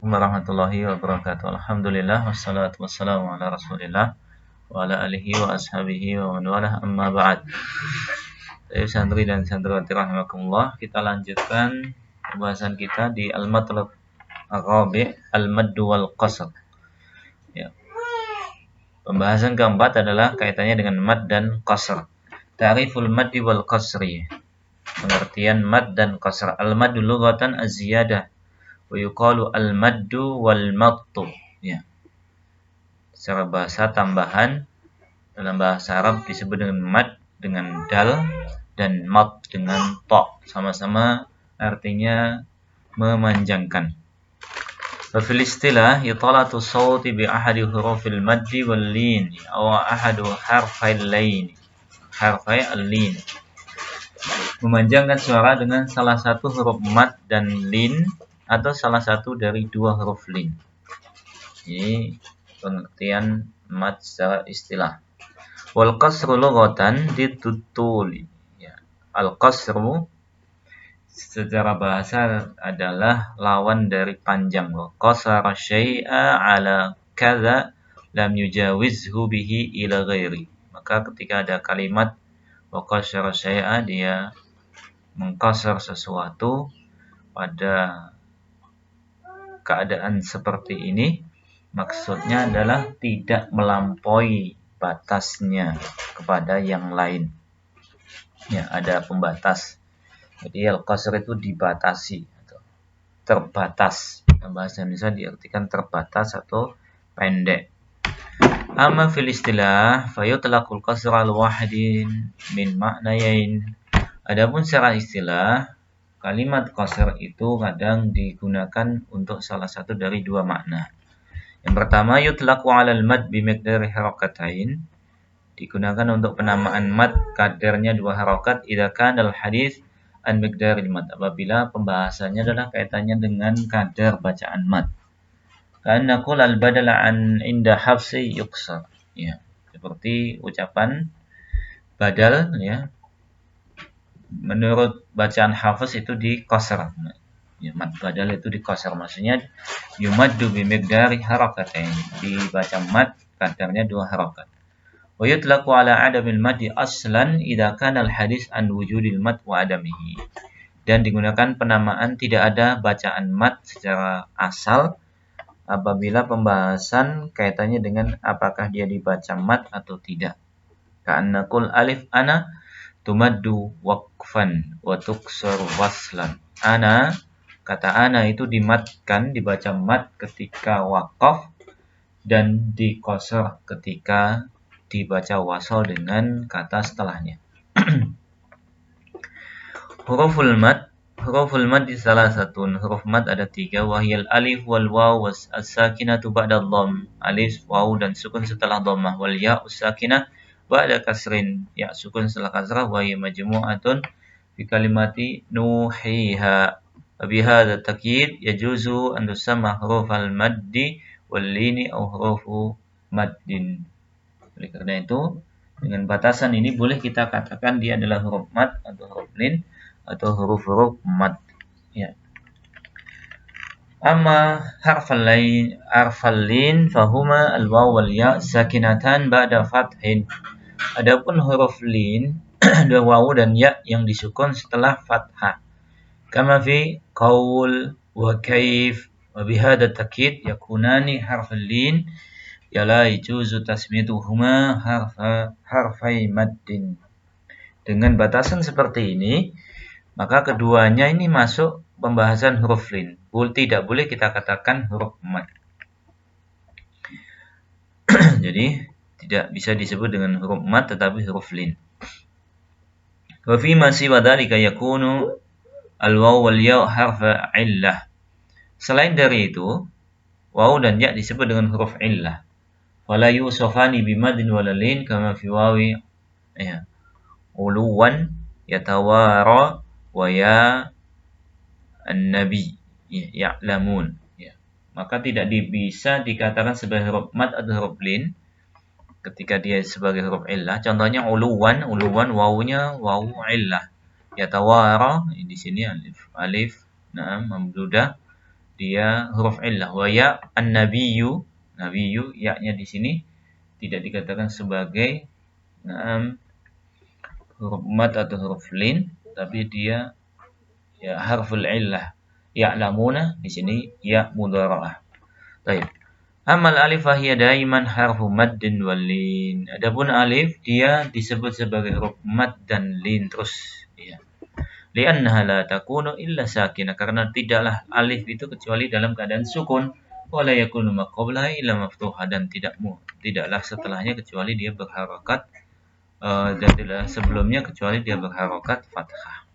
Assalamualaikum warahmatullahi wabarakatuh. Alhamdulillah wassalatu wassalamu ala Rasulillah wa ala alihi wa ashabihi wa man walah, amma ba'd. Santri dan santriwati rahimakumullah, kita lanjutkan pembahasan kita di al-matlab ar-rabi' al-maddu wal qasr. Ya. Pembahasan keempat adalah kaitannya dengan mad dan qasr. Ta'riful maddi wal qasri. Pengertian mad dan qasr. Al-maddu lughatan az-ziyadah wa yuqalu al-maddu wal mattu. Ya. Secara bahasa tambahan, dalam bahasa Arab disebut dengan mad dengan dal dan mat dengan ta, sama-sama artinya memanjangkan. Wa fil istilah italatu sawti bi ahadi hurufil maddi wal lin aw ahadu harfai lain. Harfai al-lin. Memanjangkan suara dengan salah satu huruf mad dan lin atau salah satu dari dua huruf lin. Ini pengertian mad secara istilah. Wal qasru lughatan ditutuli. Ya. Al qasru secara bahasa adalah lawan dari panjang. Wa qasara syai'a ala kadza lam yujawizhu bihi ila ghairi. Maka ketika ada kalimat wa qasara syai'a, dia mengqasar sesuatu pada keadaan seperti ini, maksudnya adalah tidak melampaui batasnya kepada yang lain. Ya, ada pembatas. Jadi al-qasr itu dibatasi atau terbatas. Dalam bahasa Indonesia diartikan terbatas atau pendek. Amma fil istilah fayutlaqul qasr al-wahidin min ma'nayain. Adapun secara istilah, kalimat qasr itu kadang digunakan untuk salah satu dari dua makna. Yang pertama, yutlaqu 'alal mad bi miqdari harakatain. Digunakan untuk penamaan mad kadarnya dua harakat idza kana al-hadits an miqdaril mad, apabila pembahasannya adalah kaitannya dengan kadar bacaan mad. Karena qul al-badala an inda hafsi yuqsar. Ya, seperti ucapan badal, ya. Menurut bacaan Hafiz itu diqasar. Ya, mad badal itu diqasar, maksudnya yumaddu bi miqdari harakatain. Dibaca mad kadarnya dua harakat. Wa yutlaqu ala adamil maddi aslan idza kana al-hadis an wujudil mad wa adamihi. Dan digunakan penamaan tidak ada bacaan mad secara asal apabila pembahasan kaitannya dengan apakah dia dibaca mad atau tidak. Ka'anna qul alif ana tumaddu waqfan wa tuqsaru waslan. Ana, kata ana itu dimatkan, dibaca mad ketika waqaf dan diqasar ketika dibaca wasal dengan kata setelahnya. Huruful mad di salah satu huruf mad ada tiga, wahyal alif wal waw was as-sakinatu ba'da dhamm. Alif, waw dan sukun setelah dhammah, wal ya us-sakinah ba'da kasrin. Ya sukun setelah kasrah, wa hiya majmu'atun fi kalimati nuhiha. Wa bihadza takyid yajuzu an tusamma hurufal maddi wal lini aw hurufu maddin. Oleh karena itu, dengan batasan ini boleh kita katakan dia adalah huruf mad atau huruf lin atau huruf-huruf mad. Ya. Amma harfal lin fahuma al-waw wal ya sakinatan ba'da fathin. Adapun huruf lin ada waw dan ya yang disukun setelah fathah. Kama fi qaul wa kaif wa bihadza takyid yakunani harfal lin ya la yajuzu tasmituhuma harfai maddin. Dengan batasan seperti ini, maka keduanya ini masuk pembahasan huruf lin. Tidak boleh kita katakan huruf mad. Jadi tidak bisa disebut dengan huruf mad tetapi huruf lin. Wa fi ma siwa dzalika yakunu al-waw wal ya harfa illah. Selain dari itu, waw dan ya disebut dengan huruf illah. Wala yusafani bimadin wala lin kama fi wawi ya uluwan yatawara wa ya an-nabi ya'lamun. Ya. Maka tidak bisa dikatakan sebagai huruf mad atau huruf lin ketika dia sebagai huruf illah. Contohnya uluwan wawunya wawu illah. Yatawara, di sini alif mamdudah dia huruf illah. Wa ya an-nabiyyu, nabiyyu ya-nya di sini tidak dikatakan sebagai huruf mad atau huruf lin, tapi dia ya harful illah. Ya'lamuna di sini ya mudhara'ah. Baik. Amal alif fahiya daiman harfu maddin wal lin. Adapun alif dia disebut sebagai huruf mad dan lin terus ya. Li'annaha la takunu illa sakinah, karena tidaklah alif itu kecuali dalam keadaan sukun. Wala yakunu ma qablaha illa maftuha, dan tidaklah setelahnya kecuali dia berharokat dan tidak sebelumnya kecuali dia berharokat fathah.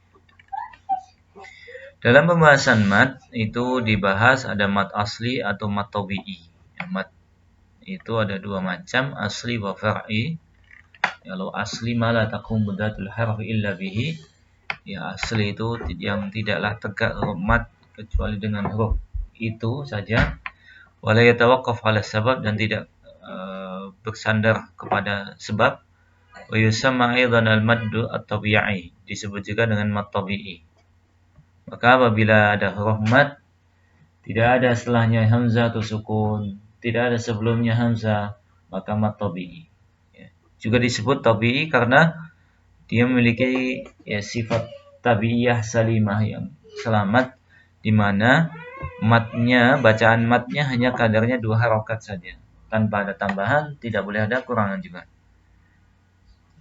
Dalam pembahasan mad itu dibahas ada mad asli atau mad tabi'i. Mad itu ada dua macam, asli wa far'i. Kalau asli malah takum mudatul harfi illa bihi, ya asli itu yang tidaklah tegak huruf mad kecuali dengan huruf itu saja. Wala yatawaqqaf 'ala sabab, dan tidak bersandar kepada sebab. Wa yusamma aidan al-maddu at-tabi'i, disebut juga dengan mad tabi'i. Maka apabila ada huruf mad tidak ada setelahnya hamzah atau sukun, tidak ada sebelumnya hamzah, maka mad tabi'i. Ya. Juga disebut tabi'i karena dia memiliki ya sifat tabi'iyah salimah yang selamat, di mana matnya, bacaan matnya hanya kadarnya 2 harokat saja, tanpa ada tambahan, tidak boleh ada kurangan juga.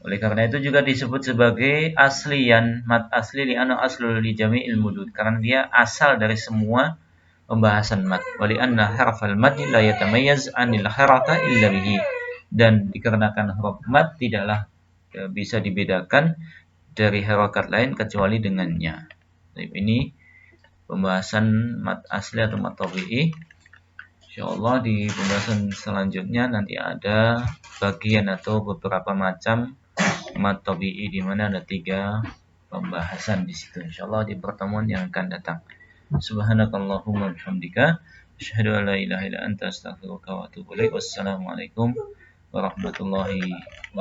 Oleh karena itu juga disebut sebagai asliyan, mad asli li'anna aslul li jami'il mudud, karena dia asal dari semua pembahasan mad. Wa li'anna harfal mad la yatamayyaz 'anil haraka illa bihi, dan dikarenakan huruf mad tidaklah bisa dibedakan dari harokat lain kecuali dengannya. Jadi ini pembahasan mad asli atau mad tabi'i. Insyaallah di pembahasan selanjutnya nanti ada bagian atau beberapa macam mad tabi'i, di mana ada 3 pembahasan di situ. Insyaallah di pertemuan yang akan datang. Subhanakallahumma bihamdika asyhadu an la ilaha illa anta astaghfiruka wa atubu ilaik. Wassalamualaikum warahmatullahi wabarakatuh.